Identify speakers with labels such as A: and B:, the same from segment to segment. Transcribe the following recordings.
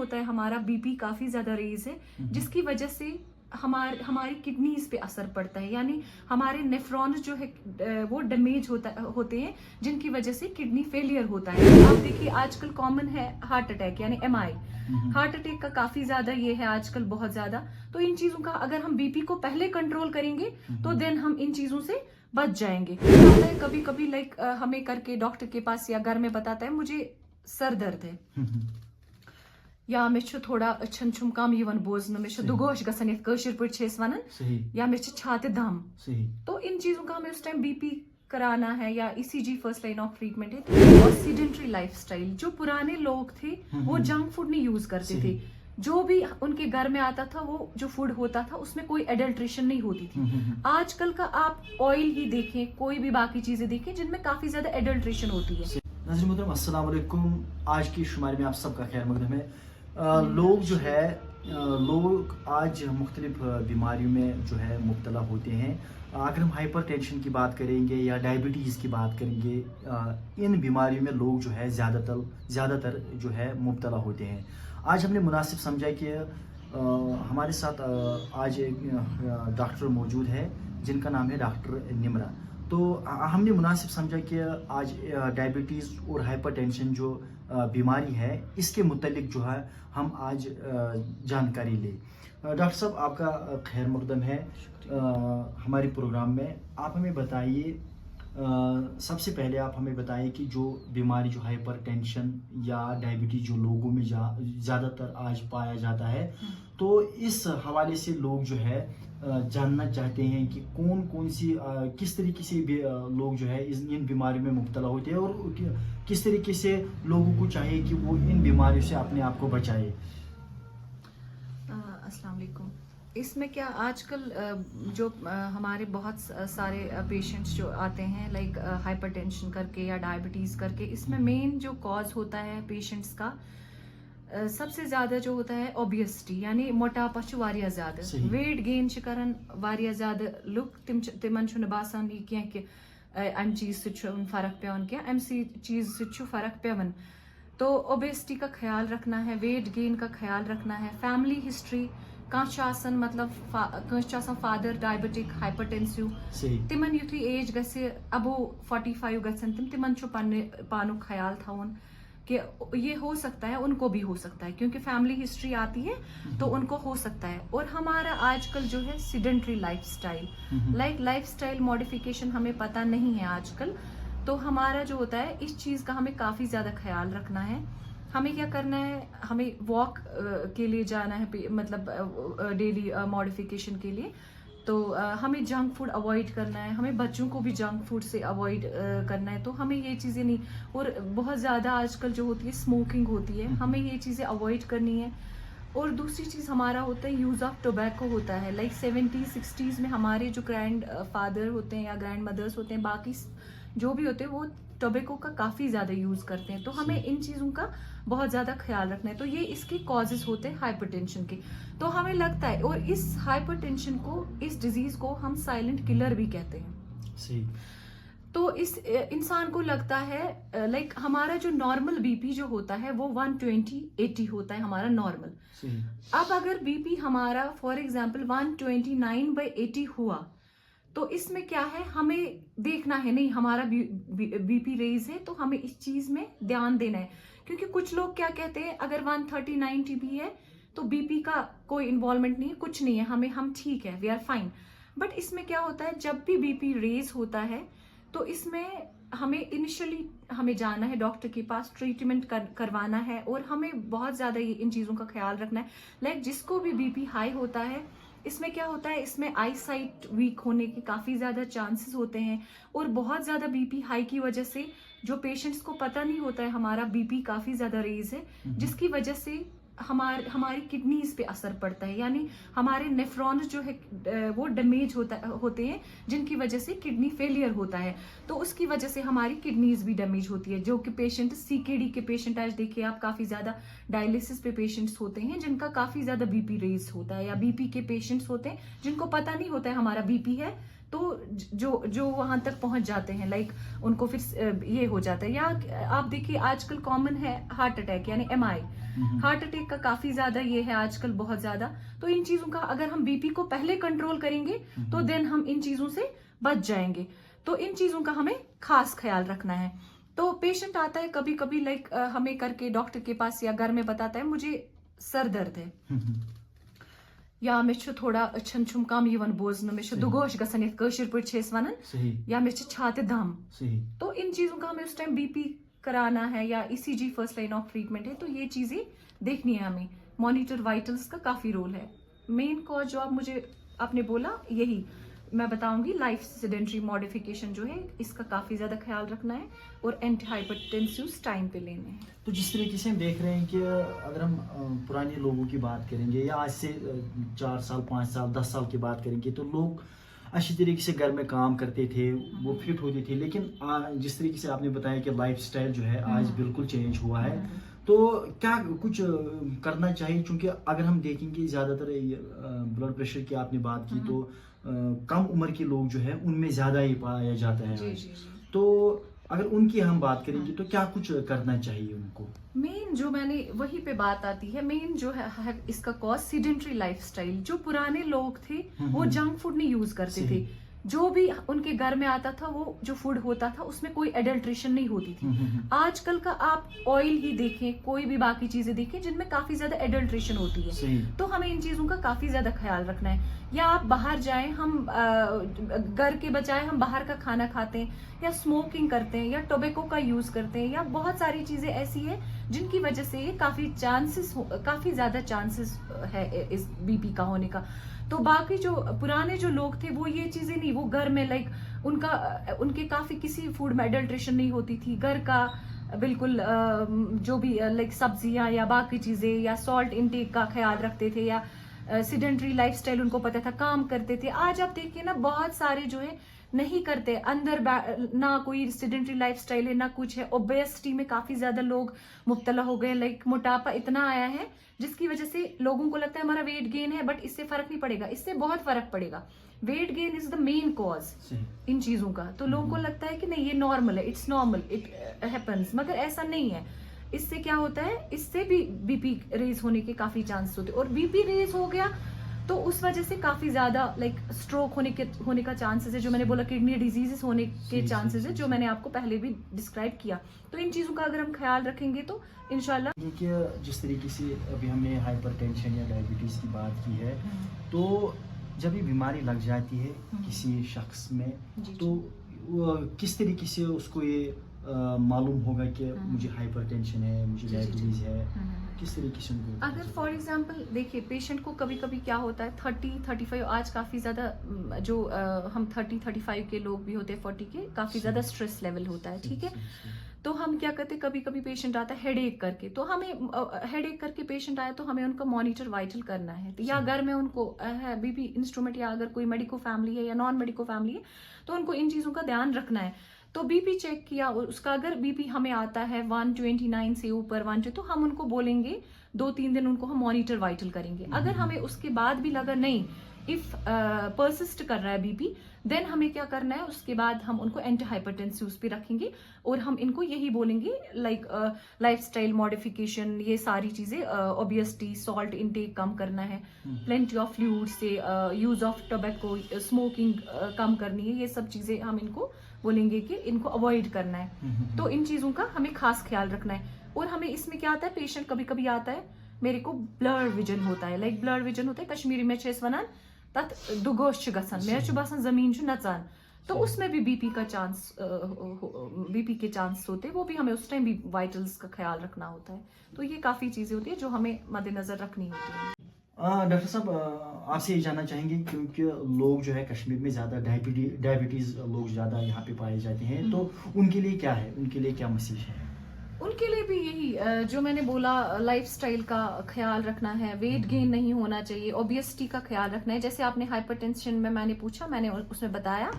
A: होता है हमारा बीपी काफी ज्यादा रेज है, जिसकी वजह से हमारी किडनीज पे असर पड़ता है, यानी हमारे नेफ्रॉन्स जो है वो डैमेज होते हैं, जिनकी वजह से किडनी फेलियर होता है। आप देखिए आजकल कॉमन है हार्ट अटैक यानी एमआई, हार्ट अटैक का काफी ज्यादा ये है आजकल बहुत ज्यादा। तो इन चीजों का अगर हम बीपी को पहले कंट्रोल करेंगे तो देन हम इन चीजों से बच जाएंगे। कभी कभी लाइक हमें करके डॉक्टर के पास या घर में बताता है मुझे सर दर्द है या मे थोड़ा अच्छन छुम कम यवन बोजन, मे दुगोश गसन यथ कशिर पट छे वनन, या मे छाते दम। तो इन चीजों का हमें उस टाइम बीपी कराना है या ECG first line of treatment है। और सीडेंट्री लाइफस्टाइल, जो पुराने लोग थे वो जंक फूड नहीं यूज करते थे, जो भी उनके घर में आता था वो जो फूड होता था उसमें कोई एडल्ट्रेशन नहीं होती थी। आजकल का आप ऑयल ही देखें, कोई भी बाकी चीजें देखें जिनमें काफी ज्यादा एडल्ट्रेशन होती है।
B: नाज़रीन मोहतरम, अस्सलाम वालेकुम। आज की शुमारी में आप सबका खैर मकदम है। लोग जो है लोग आज मुख्तलिफ बीमारियों में जो है मुब्तला होते हैं। अगर हम हाइपर टेंशन की बात करेंगे या डायबिटीज़ की बात करेंगे, इन बीमारियों में लोग जो है ज़्यादातर जो है मुब्तला होते हैं। आज हमने मुनासिब समझा कि हमारे साथ आज एक डॉक्टर मौजूद है जिनका नाम है डॉक्टर निमरा। तो हमने मुनासिब समझा कि आज डायबिटीज़ और हाइपरटेंशन जो बीमारी है इसके मुतल्लिक जो है हम आज जानकारी लें। डॉक्टर साहब, आपका खैर मकदम है हमारे प्रोग्राम में। आप हमें बताइए, सबसे पहले आप हमें बताइए कि जो बीमारी जो हाइपरटेंशन या डायबिटीज़ जो लोगों में ज़्यादातर आज पाया जाता है, तो इस हवाले से लोग जो है जानना चाहते हैं कि कौन सी किस तरीके से लोग जो है इन बीमारियों में मुब्तला होते हैं और किस तरीके से लोगों को चाहिए कि वो इन बीमारियों से अपने आप को बचाए।
A: अस्सलाम वालेकुम। इसमें क्या आजकल जो हमारे बहुत सारे पेशेंट्स जो आते हैं लाइक हाइपरटेंशन करके या डायबिटीज़ करके, इसमें मेन जो कॉज होता है पेशेंट्स का सबसे ज्यादा जो होता है ओबेसिटी, यानी मोटापा वारिया ज्यादा, वेट गेन करन वारिया ज्यादा लुक, तिमन बासान ये क्या कि अम चीज से फर्क पेवन क्या अम चीज से फर्क पेवन। तो ओबेसिटी का ख्याल रखना है, वेट गेन का ख्याल रखना है, फैमिली हिस्ट्री कह मतलब फादर डायबिटिक हाइपरटेंसिव, तिमन युथी एज गसे अबो 45 गसन तिमन पानु ख्याल थवन कि ये हो सकता है, उनको भी हो सकता है, क्योंकि फैमिली हिस्ट्री आती है तो उनको हो सकता है। और हमारा आजकल जो है सीडेंट्री लाइफस्टाइल, लाइफस्टाइल मॉडिफिकेशन हमें पता नहीं है आजकल। तो हमारा जो होता है इस चीज का हमें काफी ज्यादा ख्याल रखना है। हमें क्या करना है, हमें वॉक के लिए जाना है, मतलब डेली मॉडिफिकेशन के लिए। तो हमें जंक फूड अवॉइड करना है, हमें बच्चों को भी जंक फूड से अवॉइड करना है। तो हमें ये चीज़ें नहीं, और बहुत ज़्यादा आजकल जो होती है स्मोकिंग होती है, हमें ये चीज़ें अवॉइड करनी है। और दूसरी चीज़ हमारा होता है यूज़ ऑफ टोबैको होता है, लाइक 70s-60s में हमारे जो ग्रैंड फादर होते हैं या ग्रैंड मदर्स होते हैं, बाकी जो भी होते हैं वो टोबैको का काफ़ी ज़्यादा यूज़ करते हैं। तो हमें इन चीज़ों का बहुत ज़्यादा ख्याल रखना है। तो ये इसके कॉजेज होते हैं हाइपरटेंशन के। तो हमें लगता है, और इस हाइपरटेंशन को, इस डिजीज को हम साइलेंट किलर भी कहते हैं।
B: सही।
A: तो इस इंसान को लगता है लाइक हमारा जो नॉर्मल बीपी जो होता है वो 120/80 होता है हमारा नॉर्मल। अब अगर बीपी हमारा फॉर एग्जाम्पल 129/80 हुआ, तो इसमें क्या है, हमें देखना है नहीं हमारा बीपी रेज है, तो हमें इस चीज में ध्यान देना है। क्योंकि कुछ लोग क्या कहते हैं, अगर 130/90 भी है तो बीपी का कोई इन्वॉल्वमेंट नहीं है, कुछ नहीं है, हम ठीक है, वी आर फाइन। बट इसमें क्या होता है, जब भी बीपी रेज होता है तो इसमें हमें इनिशियली हमें जाना है डॉक्टर के पास, ट्रीटमेंट करवाना है, और हमें बहुत ज्यादा इन चीजों का ख्याल रखना है। लाइक जिसको भी बीपी हाई होता है, इसमें क्या होता है, इसमें आई साइट वीक होने के काफी ज्यादा चांसेस होते हैं। और बहुत ज्यादा बीपी हाई की वजह से जो पेशेंट्स को पता नहीं होता है हमारा बीपी काफी ज्यादा रेज है, जिसकी वजह से हमारी किडनीज पे असर पड़ता है, यानी हमारे नेफ्रॉन्स जो है वो डैमेज होते हैं, जिनकी वजह से किडनी फेलियर होता है। तो उसकी वजह से हमारी किडनीज भी डैमेज होती है। जो कि पेशेंट सीकेडी के पेशेंट आज देखिए आप, काफी ज्यादा डायलिसिस पे पेशेंट्स होते हैं जिनका काफी ज्यादा बीपी रेज होता है, या बीपी के पेशेंट्स होते हैं जिनको पता नहीं होता है हमारा बीपी है, तो जो वहां तक पहुंच जाते हैं, लाइक उनको फिर ये हो जाता है। या आप देखिए आजकल कॉमन है हार्ट अटैक यानी एमआई, हार्ट अटैक का काफी ज्यादा ये है आजकल, बहुत ज्यादा। तो इन चीजों का अगर हम बीपी को पहले कंट्रोल करेंगे तो देन हम इन चीजों से बच जाएंगे। तो इन चीजों का हमें खास ख्याल रखना है। तो पेशेंट आता है कभी कभी लाइक हमें करके डॉक्टर के पास या घर में बताता है मुझे सर दर्द है या मे थोड़ा अछन छुम कम यवन बोजन, मे दुगोश गसन यथ कशिर पट वनान, या मे छाति दम। तो इन चीजों का हमें उस टाइम बीपी कराना है या ECG first line of treatment है, तो ये चीजें देखनी है हमें। मॉनिटर वाइटल्स का काफी रोल है। मेन कॉज जो आप मुझे आपने बोला यही मैं बताऊंगी, लाइफ सेडेंटरी मॉडिफिकेशन जो है इसका काफी ज्यादा ख्याल रखना है और एंटी हाइपरटेंसिव्स टाइम पे लेने हैं।
B: तो जिस तरीके से हम देख रहे हैं कि अगर हम पुराने लोगों की बात करेंगे या आज से 4 साल 5 साल 10 साल की बात करेंगे तो लोग अच्छी तरीके से घर में काम करते थे, वो फिट होते थे। लेकिन जिस तरीके से आपने बताया कि लाइफस्टाइल जो है आज बिल्कुल चेंज हुआ है, तो क्या कुछ करना चाहिए? क्योंकि अगर हम देखेंगे ज़्यादातर ब्लड प्रेशर की आपने बात की तो कम उम्र के लोग जो है उनमें ज़्यादा ही पाया जाता है।
A: जी, जी, जी।
B: तो अगर उनकी हम बात करेंगे तो क्या कुछ करना चाहिए उनको?
A: मेन जो मैंने वही पे बात आती है, मेन जो है इसका कॉज सीडेंटरी लाइफस्टाइल। जो पुराने लोग थे वो जंक फूड नहीं यूज करते थे। जो भी उनके घर में आता था वो जो फूड होता था उसमें कोई एडल्ट्रेशन नहीं होती थी। आजकल का आप ऑयल ही देखें, कोई भी बाकी चीजें देखें जिनमें काफी ज्यादा एडल्ट्रेशन होती है। तो हमें इन चीजों का काफी ज्यादा ख्याल रखना है। या आप बाहर जाएं, हम घर के बजाय हम बाहर का खाना खाते हैं या स्मोकिंग करते हैं या टोबैको का यूज करते हैं या बहुत सारी चीजें ऐसी है जिनकी वजह से काफी ज्यादा चांसेस है इस बीपी का होने का। तो बाकी जो पुराने जो लोग थे वो ये चीजें नहीं, वो घर में लाइक उनके काफी किसी फूड में एडल्ट्रेशन नहीं होती थी। घर का बिल्कुल जो भी लाइक सब्जियां या बाकी चीजें या सॉल्ट इनटेक का ख्याल रखते थे या सीडेंटरी लाइफस्टाइल उनको पता था, काम करते थे। आज आप देखिए ना बहुत सारे जो है नहीं करते, अंदर ना कोई सीडेंटरी लाइफस्टाइल है ना कुछ है। ओबेसिटी में काफी ज्यादा लोग मुब्तला हो गए, लाइक मोटापा इतना आया है जिसकी वजह से लोगों को लगता है हमारा वेट गेन है, बट इससे फर्क नहीं पड़ेगा। इससे बहुत फर्क पड़ेगा। Weight gain is the main cause इन चीजों का। तो लोगों को लगता है कि नहीं ये नॉर्मल है, इट्स नॉर्मल, इट हैपेंस, मगर ऐसा नहीं है। इससे क्या होता है, इससे भी बीपी रेज होने के काफी चांस होते हैं। और बीपी रेज हो गया तो उस वजह से काफी ज्यादा लाइक स्ट्रोक होने का चांसेस है, जो मैंने बोला किडनी डिजीजेस होने के चांसेस है, जो मैंने आपको पहले भी डिस्क्राइब किया। तो इन चीजों का अगर हम ख्याल रखेंगे तो इंशाल्लाह।
B: कि जिस तरीके से अभी हमने हाइपरटेंशन या डायबिटीज की बात की है, तो जब ये बीमारी लग जाती है किसी शख्स में तो किस तरीके से उसको ये मालूम होगा कि मुझे हाइपरटेंशन है, मुझे डायबिटीज है, किस तरीके से उनको?
A: अगर फॉर एग्जांपल देखिए पेशेंट को कभी कभी क्या होता है 30-35, आज काफी ज्यादा जो हम 30-35 के लोग भी होते हैं, 40 के, काफी ज्यादा स्ट्रेस लेवल होता है, ठीक है। तो हम क्या करते हैं, कभी कभी पेशेंट आता है हेडेक करके, तो हमें हेडेक करके पेशेंट आया तो हमें उनका मॉनिटर वाइटल करना है, या घर में उनको है बीपी इंस्ट्रूमेंट, या अगर कोई मेडिको फैमिली है या नॉन मेडिको फैमिली है तो उनको इन चीजों का ध्यान रखना है। तो बीपी चेक किया, उसका अगर बीपी हमें आता है 129 से ऊपर 1, तो हम उनको बोलेंगे 2-3 दिन उनको हम मॉनिटर वाइटल करेंगे। अगर हमें उसके बाद भी लगा नहीं, इफ परसिस्ट कर रहा है बीपी, देन हमें क्या करना है, उसके बाद हम उनको एंटी हाइपरटेंसिव्स पे रखेंगे और हम इनको यही बोलेंगे लाइक लाइफस्टाइल मॉडिफिकेशन, ये सारी चीजें, ओबेसिटी, सॉल्ट इनटेक कम करना है, प्लेंटी ऑफ फ्लूइड से, यूज ऑफ टोबैको, स्मोकिंग कम करनी है, ये सब चीजें हम इनको बोलेंगे कि इनको अवॉइड करना है। तो इन चीजों का हमें खास ख्याल रखना है। और हमें इसमें क्या आता है, पेशेंट कभी कभी आता है मेरे को ब्लर विजन होता है, लाइक ब्लर विजन होता है कश्मीरी में वनान तथ दुगोश गसन, मेरे बसान जमीन नचान, तो उसमें भी बीपी का चांस, बीपी के चांस होते हैं, वो भी हमें उस टाइम भी वाइटल्स का ख्याल रखना होता है। तो ये काफी चीजें होती है जो हमें मद्देनजर रखनी होती है।
B: डॉक्टर साहब, आपसे ये जानना चाहेंगे क्योंकि लोग जो है कश्मीर में ज़्यादा डायबिटीज़ लोग ज़्यादा यहाँ पे पाए जाते हैं, तो उनके लिए क्या है, उनके लिए क्या मैसेज है?
A: उनके लिए भी यही जो मैंने बोला, लाइफस्टाइल का ख्याल रखना है, वेट गेन नहीं होना चाहिए, ओबेसिटी का ख्याल रखना है। जैसे आपने हाइपरटेंशन में मैंने पूछा, मैंने उसमें बताया।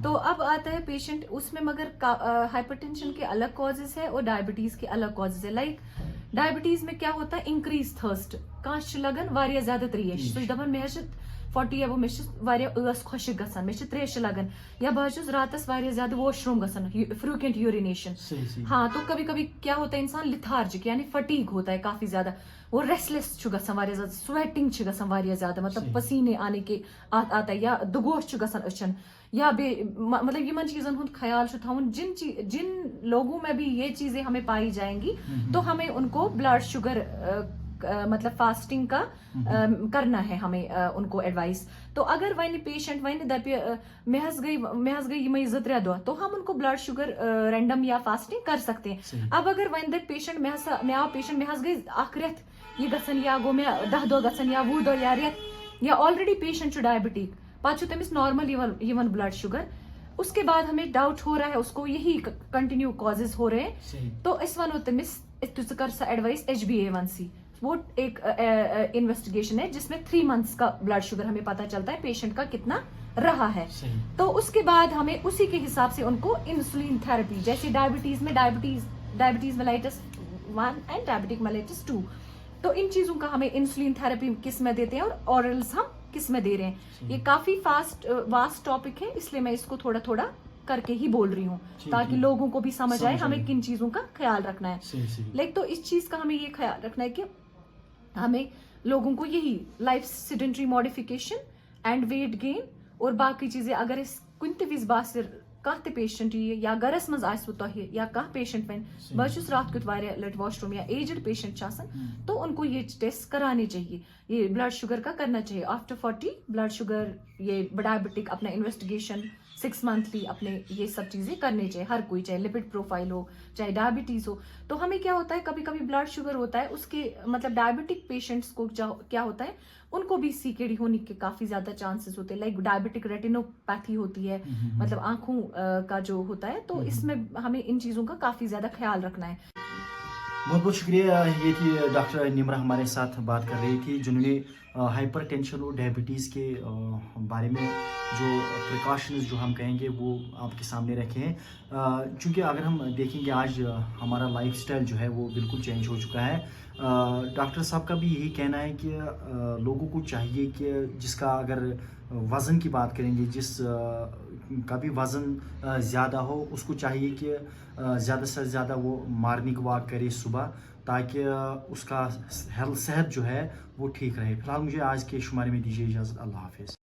A: तो अब आता है पेशेंट उसमें, मगर हाइपरटेंशन के अलग कॉजेज है और डायबिटीज के अलग कॉजेज है। लाइक डायबिटीज में क्या होता है, इंक्रीज थर्स्ट, काश लगन वारिया ज्यादा त्रियश, तो दबन में 40 एबो मे वारिया खुश गसान मे त्रेश लगन या बह रातस वारिया ज्यादा वॉशरूम गसान फ्रीक्वेंट यूरिनेशन। हाँ, तो कभी कभी क्या होता है इंसान लिथार्जिक यानी फटीग होता है काफी ज्यादा, वो रेस्टलेस गसान वारिया ज्यादा, स्वेटिंग गसान वारिया ज्यादा, मतलब पसीने आने के आता है, या दुगोश गसान अचन, या मतलब यमन चीजन हुंद ख्याल थाउन जिन लोगों में भी ये चीजें हमें पाई जाएंगी तो हमें उनको ब्लड शुगर मतलब फास्टिंग का करना है हमें उनको एडवाइस। तो अगर वन पेशेंट वन दप मे गई यम 2-3 दह तो हम उनको ब्लड शुगर रैंडम या फास्टिंग कर सकते हैं। अब अगर वन दप पेशेंट मे आव पेशेंट मे गई 1 रेत यह गसन, या गो मे 10 दह गसन, या 20 दह, या रेत, या ऑलरेडी पेशेंट डायबिटिक पाचो तमिस नॉर्मल इवन ब्लड शुगर, उसके बाद हमें डाउट हो रहा है उसको यही कंटिन्यू कॉजेज हो रहे हैं, तो इस वन तमिस कर एडवाइस HbA1c। वो एक इन्वेस्टिगेशन है जिसमें 3 मंथ्स का ब्लड शुगर हमें पता चलता है पेशेंट का कितना रहा है। तो उसके बाद हमें उसी के हिसाब से उनको इंसुलिन थेरेपी, जैसे डायबिटीज में diabetes mellitus 1 and diabetic mellitus 2, तो इन चीजों का हमें इंसुलिन थेरेपी किस में देते हैं और ऑरल्स हम किस में दे रहे हैं। ये काफी वास्ट टॉपिक है, इसलिए मैं इसको थोड़ा थोड़ा करके ही बोल रही हूँ ताकि लोगों को भी समझ आए हमें किन चीजों का ख्याल रखना है। लेकिन तो इस चीज का हमें ये ख्याल रखना है कि हमें लोगों को यही life sedentary modification and weight gain और बाकी चीजें, अगर इस कुन विज बासिर कह पेशेंट या गरस मज आसो तह या कह पेशेंट वन बहुत रात कुछ वारिया लट वॉशरूम या एजड पेशेंट तो उनको ये टेस्ट कराने चाहिए, ये ब्लड शुगर का करना चाहिए। आफ्टर 40 ब्लड शुगर, ये डायबिटिक अपना इन्वेस्टिगेशन 6 मंथली अपने ये सब चीजें करनी चाहिए हर कोई, चाहे लिपिड प्रोफाइल हो चाहे डायबिटीज हो। तो हमें क्या होता है कभी कभी ब्लड शुगर होता है, उसके मतलब डायबिटिक पेशेंट्स को क्या होता है उनको भी सीकेडी होने के काफी ज्यादा चांसेस होते हैं, लाइक डायबिटिक रेटिनोपैथी होती है, मतलब आंखों का जो होता है, तो इसमें हमें इन चीजों का काफी ज्यादा ख्याल रखना है।
B: बहुत बहुत शुक्रिया। ये थी डॉक्टर निम्रा हमारे साथ बात कर रही थी जिन्होंने हाइपर टेंशन और डायबिटीज़ के बारे में जो प्रिकॉशंस जो हम कहेंगे वो आपके सामने रखे हैं। चूँकि अगर हम देखेंगे आज हमारा लाइफस्टाइल जो है वो बिल्कुल चेंज हो चुका है। डॉक्टर साहब का भी यही कहना है कि लोगों को चाहिए कि जिसका अगर वज़न की बात करेंगे, जिस का भी वज़न ज़्यादा हो, उसको चाहिए कि ज़्यादा से ज़्यादा वो मॉर्निंग वॉक करे सुबह, ताकि उसका सेहत जो है वो ठीक रहे। फिलहाल मुझे आज के शुमारे में दीजिए इजाज़त। अल्लाह हाफिज़।